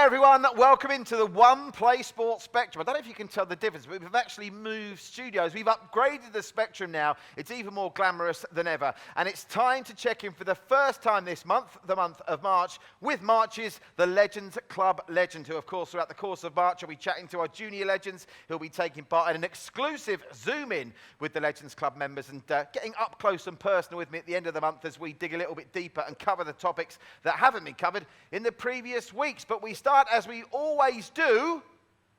everyone, welcome into the One Play Sports Spectrum. I don't know if you can tell the difference, but we've actually moved studios. We've upgraded the Spectrum now. It's even more glamorous than ever. And it's time to check in for the first time this month, the month of March, with March's The Legends Club legend, who of course throughout the course of March will be chatting to our junior legends. He'll be taking part in an exclusive Zoom-in with the Legends Club members and getting up close and personal with me at the end of the month as we dig a little bit deeper and cover the topics that haven't been covered in the previous weeks. But we start, as we always do,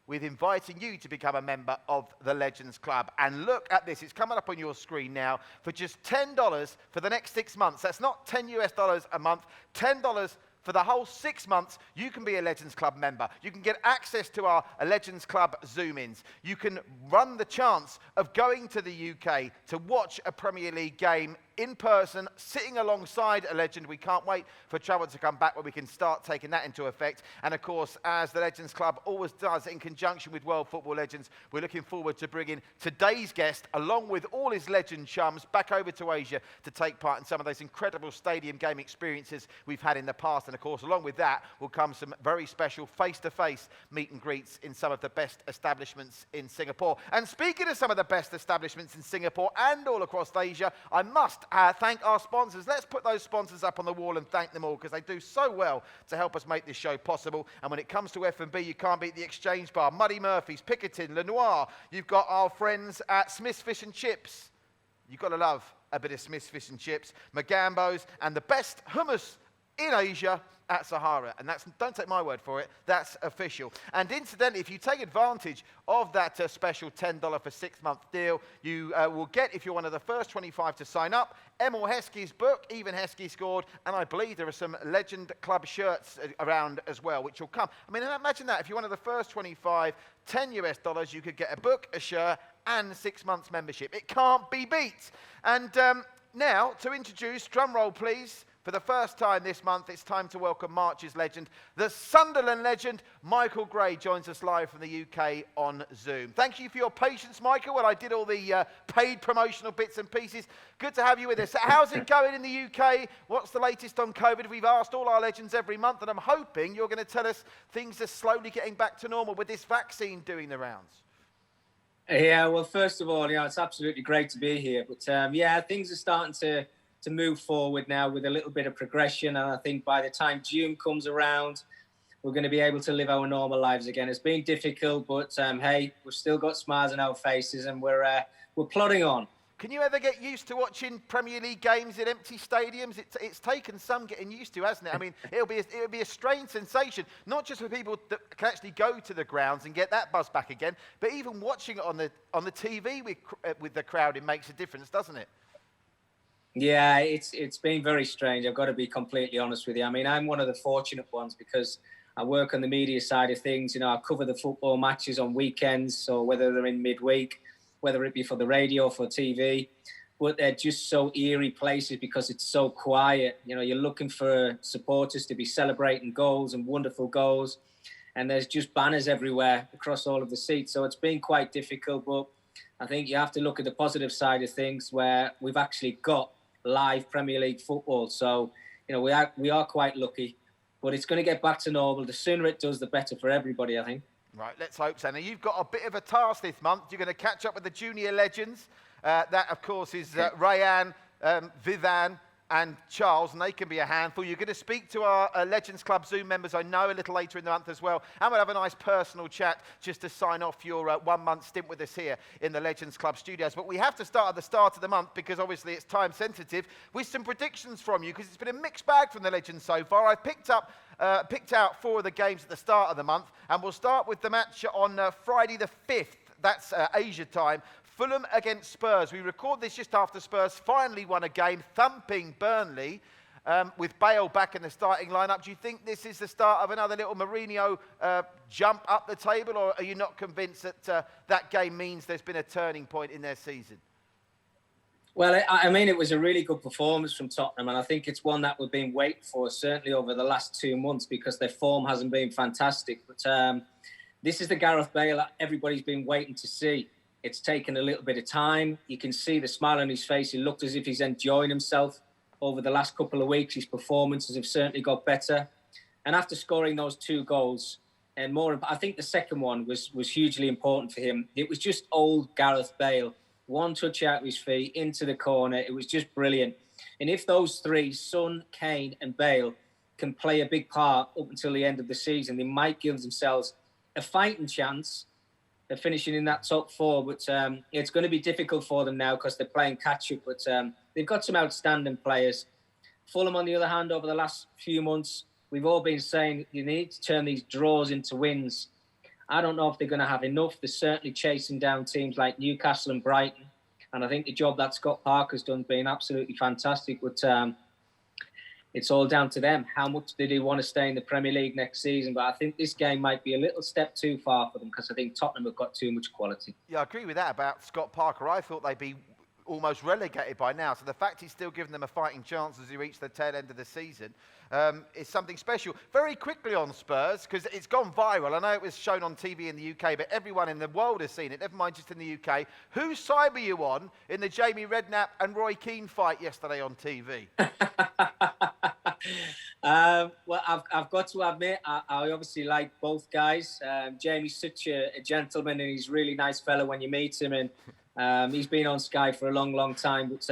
with inviting you to become a member of the Legends Club. And look at this, it's coming up on your screen now. For just $10 for the next 6 months, that's not $10 a month, $10 for the whole 6 months, you can be a Legends Club member. You can get access to our Legends Club Zoom-ins. You can run the chance of going to the UK to watch a Premier League game in person, sitting alongside a legend. We can't wait for travel to come back where we can start taking that into effect. And of course, as the Legends Club always does in conjunction with World Football Legends, we're looking forward to bringing today's guest, along with all his legend chums, back over to Asia to take part in some of those incredible stadium game experiences we've had in the past. And of course, along with that will come some very special face-to-face meet and greets in some of the best establishments in Singapore. And speaking of some of the best establishments in Singapore and all across Asia, I must thank our sponsors. Let's put those sponsors up on the wall and thank them all, because they do so well to help us make this show possible. And when it comes to F&B, you can't beat the Exchange Bar, Muddy Murphy's, Pickerton, Lenoir. You've got our friends at Smith's Fish and Chips. You've got to love a bit of Smith's Fish and Chips, Magambo's, and the best hummus in Asia at Sahara. And that's, don't take my word for it, that's official. And incidentally, if you take advantage of that special $10 for 6-month deal, you will get, if you're one of the first 25 to sign up, Emil Heskey's book, Even Heskey Scored, and I believe there are some Legend Club shirts around as well, which will come. I mean, imagine that, if you're one of the first 25, $10, you could get a book, a shirt, and 6 months membership. It can't be beat. And now, to introduce, drum roll please, for the first time this month, it's time to welcome March's legend. The Sunderland legend, Michael Gray, joins us live from the UK on Zoom. Thank you for your patience, Michael, when I did all the paid promotional bits and pieces. Good to have you with us. How's it going in the UK? What's the latest on COVID? We've asked all our legends every month, and I'm hoping you're going to tell us things are slowly getting back to normal with this vaccine doing the rounds. Yeah, well, first of all, it's absolutely great to be here. But yeah, things are starting to move forward now with a little bit of progression. And I think by the time June comes around, we're going to be able to live our normal lives again. It's been difficult, but hey, we've still got smiles on our faces and we're plodding on. Can you ever get used to watching Premier League games in empty stadiums? It's taken some getting used to, hasn't it? I mean, it'll be a strange sensation, not just for people that can actually go to the grounds and get that buzz back again, but even watching it on the TV with the crowd, it makes a difference, doesn't it? Yeah, it's been very strange. I've got to be completely honest with you. I mean, I'm one of the fortunate ones because I work on the media side of things. I cover the football matches on weekends, so whether they're in midweek, whether it be for the radio or for TV, but they're just so eerie places because it's so quiet. You're looking for supporters to be celebrating goals and wonderful goals, and there's just banners everywhere across all of the seats. So it's been quite difficult, but I think you have to look at the positive side of things where we've actually got live Premier League football. So, we are quite lucky, but it's going to get back to normal. The sooner it does, the better for everybody, I think. Right, let's hope so. Now, you've got a bit of a task this month. You're going to catch up with the junior legends. That, of course, is Rayan, Vivan, and Charles, and they can be a handful. You're going to speak to our Legends Club Zoom members, I know, a little later in the month as well. And we'll have a nice personal chat just to sign off your 1 month stint with us here in the Legends Club studios. But we have to start at the start of the month because obviously it's time sensitive with some predictions from you, because it's been a mixed bag from the Legends so far. I've picked out 4 of the games at the start of the month, and we'll start with the match on Friday the 5th. That's Asia time. Fulham against Spurs. We record this just after Spurs finally won a game, thumping Burnley with Bale back in the starting lineup. Do you think this is the start of another little Mourinho jump up the table, or are you not convinced that that game means there's been a turning point in their season? Well, I mean, it was a really good performance from Tottenham, and I think it's one that we've been waiting for, certainly over the last 2 months, because their form hasn't been fantastic. But this is the Gareth Bale that everybody's been waiting to see. It's taken a little bit of time. You can see the smile on his face. He looked as if he's enjoying himself over the last couple of weeks. His performances have certainly got better. And after scoring those 2 goals, and more, I think the second one was hugely important for him. It was just old Gareth Bale. One touch out of his feet into the corner. It was just brilliant. And if those 3, Son, Kane and Bale, can play a big part up until the end of the season, they might give themselves a fighting chance of finishing in that top 4. But it's going to be difficult for them now because they're playing catch-up. But they've got some outstanding players. Fulham, on the other hand, over the last few months, we've all been saying you need to turn these draws into wins. I don't know if they're going to have enough. They're certainly chasing down teams like Newcastle and Brighton. And I think the job that Scott Parker's done has been absolutely fantastic. But it's all down to them. How much do they want to stay in the Premier League next season? But I think this game might be a little step too far for them because I think Tottenham have got too much quality. Yeah, I agree with that about Scott Parker. I thought they'd be almost relegated by now. So the fact he's still giving them a fighting chance as he reach the tail end of the season is something special. Very quickly on Spurs, because it's gone viral. I know it was shown on TV in the UK, but everyone in the world has seen it, never mind just in the UK. Whose side were you on in the Jamie Redknapp and Roy Keane fight yesterday on TV? Well, I've got to admit, I obviously like both guys. Jamie's such a gentleman and he's a really nice fellow when you meet him. And he's been on Sky for a long, long time. But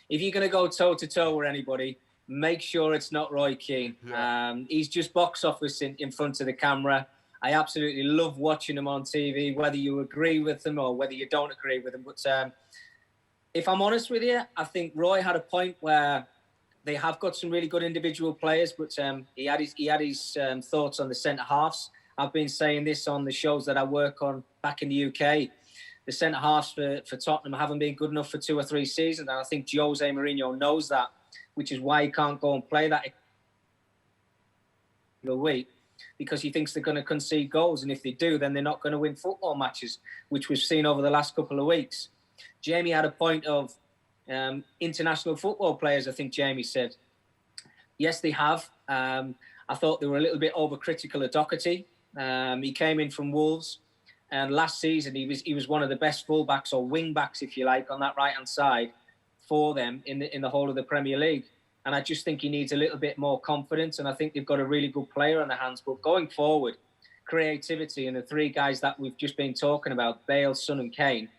if you're going to go toe-to-toe with anybody, make sure it's not Roy Keane. Yeah. He's just box office in front of the camera. I absolutely love watching him on TV, whether you agree with him or whether you don't agree with him. But if I'm honest with you, I think Roy had a point where they have got some really good individual players, but he had his thoughts on the centre-halves. I've been saying this on the shows that I work on back in the UK. The centre-halves for Tottenham haven't been good enough for 2 or 3 seasons, and I think Jose Mourinho knows that, which is why he can't go and play that week, because he thinks they're going to concede goals, and if they do, then they're not going to win football matches, which we've seen over the last couple of weeks. Jamie had a point of international football players, I think Jamie said. Yes, they have. I thought they were a little bit overcritical of Doherty. He came in from Wolves. And last season, he was one of the best fullbacks or wing-backs, if you like, on that right-hand side for them in the whole of the Premier League. And I just think he needs a little bit more confidence. And I think they've got a really good player on their hands. But going forward, creativity and the 3 guys that we've just been talking about, Bale, Son and Kane,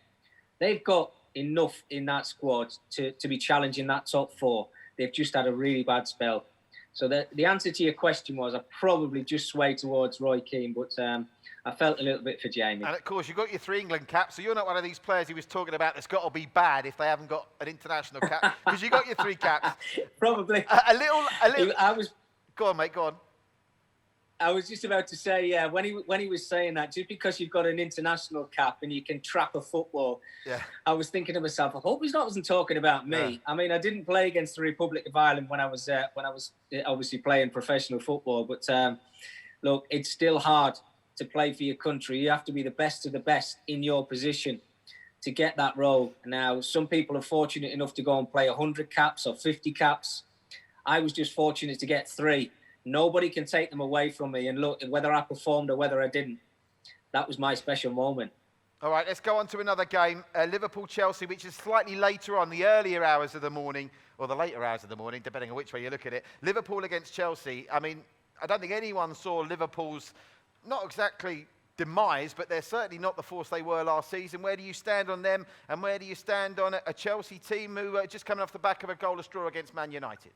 they've got enough in that squad to be challenging that top 4. They've just had a really bad spell. So the answer to your question was I probably just sway towards Roy Keane, but I felt a little bit for Jamie. And of course, you've got your 3 England caps, so you're not one of these players he was talking about that's got to be bad if they haven't got an international cap, because you got your 3 caps. Probably. A little. Go on, mate, go on. I was just about to say, yeah, when he was saying that, just because you've got an international cap and you can trap a football, yeah. I was thinking to myself, I hope he wasn't talking about me. Yeah. I mean, I didn't play against the Republic of Ireland when I was obviously playing professional football, but look, it's still hard to play for your country. You have to be the best of the best in your position to get that role. Now, some people are fortunate enough to go and play 100 caps or 50 caps. I was just fortunate to get 3. Nobody can take them away from me. And look, whether I performed or whether I didn't, that was my special moment. All right, let's go on to another game. Liverpool Chelsea, which is slightly later on, the earlier hours of the morning, or the later hours of the morning, depending on which way you look at it. Liverpool against Chelsea. I mean, I don't think anyone saw Liverpool's, not exactly demise, but they're certainly not the force they were last season. Where do you stand on them? And where do you stand on a Chelsea team who are just coming off the back of a goalless draw against Man United?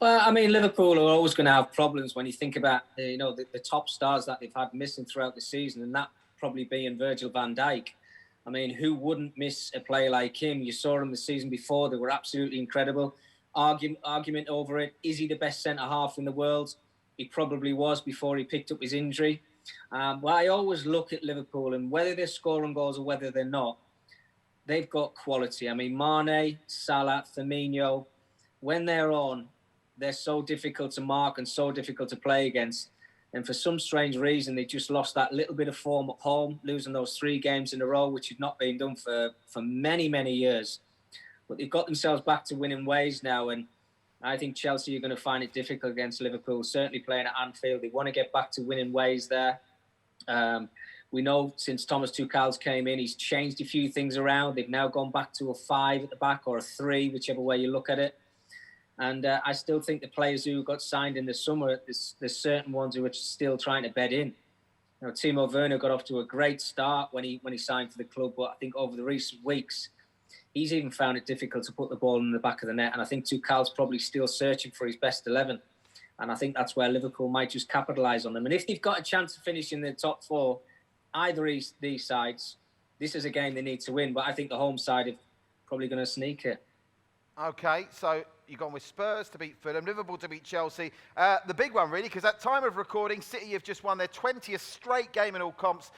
Well, I mean, Liverpool are always going to have problems when you think about, the top stars that they've had missing throughout the season, and that probably being Virgil van Dijk. I mean, who wouldn't miss a player like him? You saw him the season before. They were absolutely incredible. Argument over it. Is he the best centre-half in the world? He probably was before he picked up his injury. Well, I always look at Liverpool, and whether they're scoring goals or whether they're not, they've got quality. I mean, Mane, Salah, Firmino, when they're on, they're so difficult to mark and so difficult to play against. And for some strange reason, they just lost that little bit of form at home, losing those 3 games in a row, which had not been done for many, many years. But they've got themselves back to winning ways now. And I think Chelsea are going to find it difficult against Liverpool, certainly playing at Anfield. They want to get back to winning ways there. We know since Thomas Tuchel's came in, he's changed a few things around. They've now gone back to a 5 at the back or a 3, whichever way you look at it. And I still think the players who got signed in the summer, there's certain ones who are still trying to bed in. You know, Timo Werner got off to a great start when he signed for the club, but I think over the recent weeks, he's even found it difficult to put the ball in the back of the net. And I think Tuchel's probably still searching for his best 11. And I think that's where Liverpool might just capitalise on them. And if they've got a chance of finishing in the top four, either of these sides, this is a game they need to win. But I think the home side are probably going to sneak it. Okay, so you've gone with Spurs to beat Fulham, Liverpool to beat Chelsea. The big one, really, because at time of recording, City have just won their 20th straight game in all comps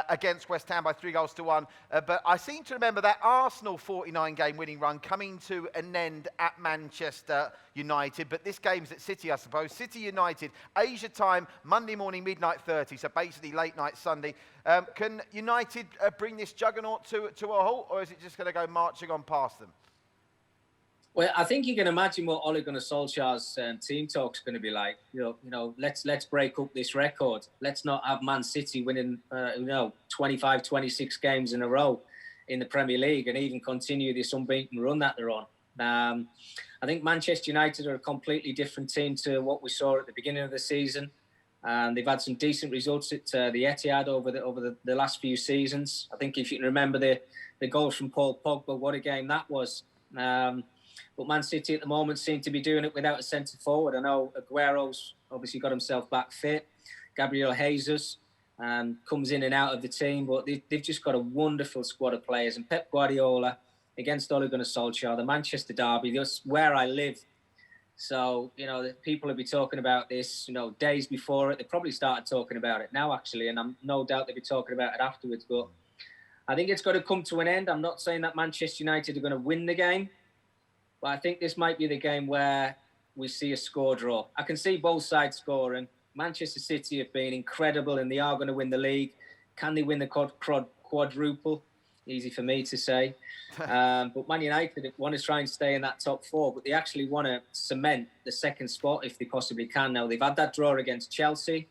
against West Ham by 3-1. But I seem to remember that Arsenal 49-game winning run coming to an end at Manchester United. But this game's at City, I suppose. City United, Asia time, Monday morning, midnight 30, so basically late night Sunday. Can United bring this juggernaut to a halt, or is it just going to go marching on past them? Well, I think you can imagine what Ole Gunnar Solskjaer's team talk's going to be like. You know, let's break up this record. Let's not have Man City winning, 25, 26 games in a row in the Premier League and even continue this unbeaten run that they're on. I think Manchester United are a completely different team to what we saw at the beginning of the season. They've had some decent results at the Etihad over the last few seasons. I think if you can remember the goals from Paul Pogba, what a game that was. But Man City at the moment seem to be doing it without a centre forward. I know Aguero's obviously got himself back fit. Gabriel Jesus comes in and out of the team, but they've just got a wonderful squad of players. And Pep Guardiola against Ole Gunnar Solskjaer, the Manchester derby, that's where I live. So, people will be talking about this, days before it. They probably started talking about it now, actually, and I'm no doubt they'll be talking about it afterwards. But I think it's got to come to an end. I'm not saying that Manchester United are going to win the game, but I think this might be the game where we see a score draw. I can see both sides scoring. Manchester City have been incredible and they are going to win the league. Can they win the quadruple? Easy for me to say. But Man United want to try and stay in that top four, but they actually want to cement the second spot if they possibly can. Now, they've had that draw against Chelsea.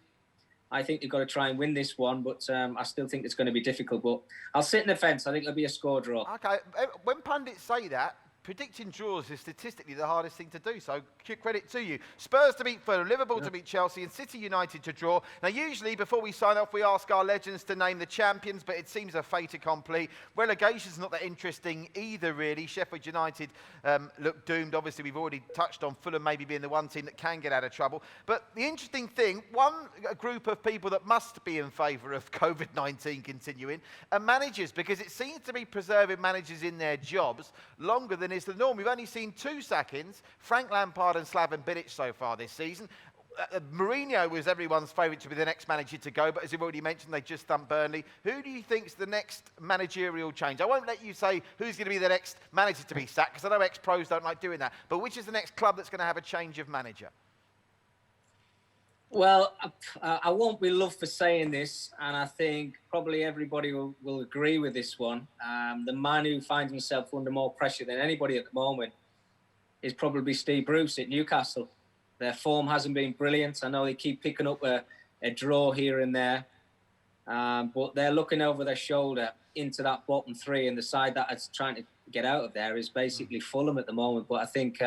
I think they've got to try and win this one, but I still think it's going to be difficult. But I'll sit in the fence. I think it'll be a score draw. Okay, when pundits say that, predicting draws is statistically the hardest thing to do, so credit to you. Spurs to beat Fulham, Liverpool to beat Chelsea, and City United to draw. Now, usually, before we sign off, we ask our legends to name the champions, but it seems a fait accompli. Relegation's not that interesting either, really. Sheffield United look doomed. Obviously, we've already touched on Fulham maybe being the one team that can get out of trouble. But the interesting thing, one group of people that must be in favour of COVID-19 continuing are managers, because it seems to be preserving managers in their jobs longer than is the norm. We've only seen 2 sackings, Frank Lampard and Slaven Bilic so far this season. Mourinho was everyone's favourite to be the next manager to go, but as you've already mentioned, they just thumped Burnley. Who do you think's the next managerial change? I won't let you say who's going to be the next manager to be sacked, because I know ex-pros don't like doing that, but which is the next club that's going to have a change of manager? Well, I won't be loved for saying this, and I think probably everybody will agree with this one. The man who finds himself under more pressure than anybody at the moment is probably Steve Bruce at Newcastle. Their form hasn't been brilliant. I know they keep picking up a draw here and there, but they're looking over their shoulder into that bottom 3, and the side that is trying to get out of there is basically Fulham at the moment. But I think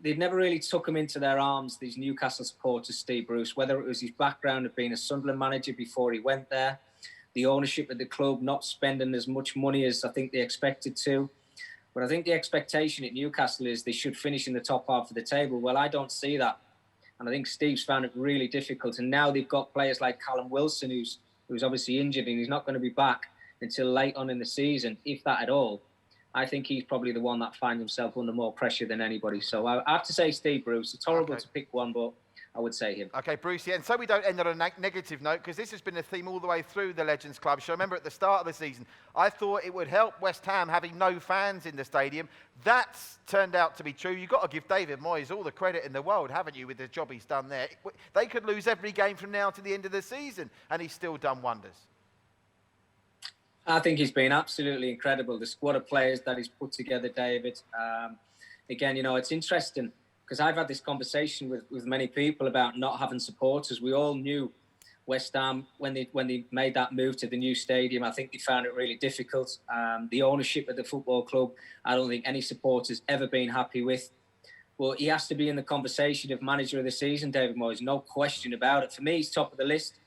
they've never really took him into their arms, these Newcastle supporters, Steve Bruce, whether it was his background of being a Sunderland manager before he went there, the ownership of the club not spending as much money as I think they expected to. But I think the expectation at Newcastle is they should finish in the top half of the table. Well, I don't see that. And I think Steve's found it really difficult. And now they've got players like Callum Wilson, who's obviously injured and he's not going to be back until late on in the season, if that at all. I think he's probably the one that finds himself under more pressure than anybody. So I have to say Steve Bruce. It's horrible to pick one, but I would say him. Okay, Bruce, yeah, and so we don't end on a negative note, because this has been a theme all the way through the Legends Club show. I remember at the start of the season, I thought it would help West Ham having no fans in the stadium. That's turned out to be true. You've got to give David Moyes all the credit in the world, haven't you, with the job he's done there. They could lose every game from now to the end of the season, and he's still done wonders. I think he's been absolutely incredible. The squad of players that he's put together, David. Again, it's interesting because I've had this conversation with many people about not having supporters. We all knew West Ham, when they made that move to the new stadium, I think they found it really difficult. The ownership of the football club, I don't think any supporter's ever been happy with. Well, he has to be in the conversation of manager of the season, David Moyes, no question about it. For me, he's top of the list.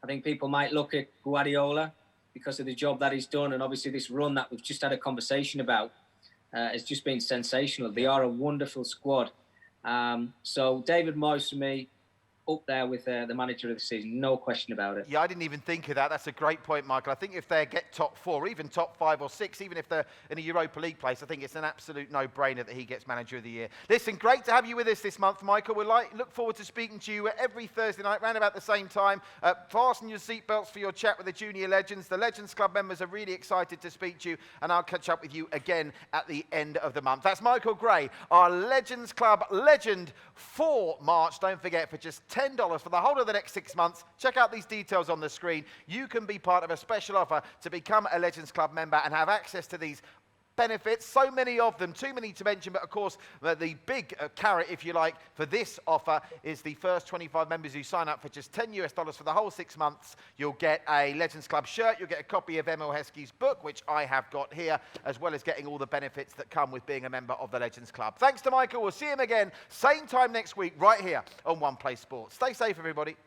I think people might look at Guardiola because of the job that he's done, and obviously this run that we've just had a conversation about has just been sensational. They are a wonderful squad. So David Moyes, for me, up there with the manager of the season, no question about it. Yeah, I didn't even think of that. That's a great point, Michael. I think if they get top 4, even top 5 or 6, even if they're in a Europa League place, I think it's an absolute no-brainer that he gets manager of the year. Listen, great to have you with us this month, Michael. We'll look forward to speaking to you every Thursday night, around about the same time. Fasten your seatbelts for your chat with the junior legends. The Legends Club members are really excited to speak to you, and I'll catch up with you again at the end of the month. That's Michael Gray, our Legends Club legend for March. Don't forget, for just $10 for the whole of the next 6 months. Check out these details on the screen. You can be part of a special offer to become a Legends Club member and have access to these benefits. So many of them, too many to mention, but of course the big carrot, if you like, for this offer is the first 25 members who sign up for just $10 for the whole 6 months. You'll get a Legends Club shirt, you'll get a copy of Emil Heskey's book, which I have got here, as well as getting all the benefits that come with being a member of the Legends Club. Thanks to Michael. We'll see him again, same time next week, right here on One Play Sports. Stay safe, everybody.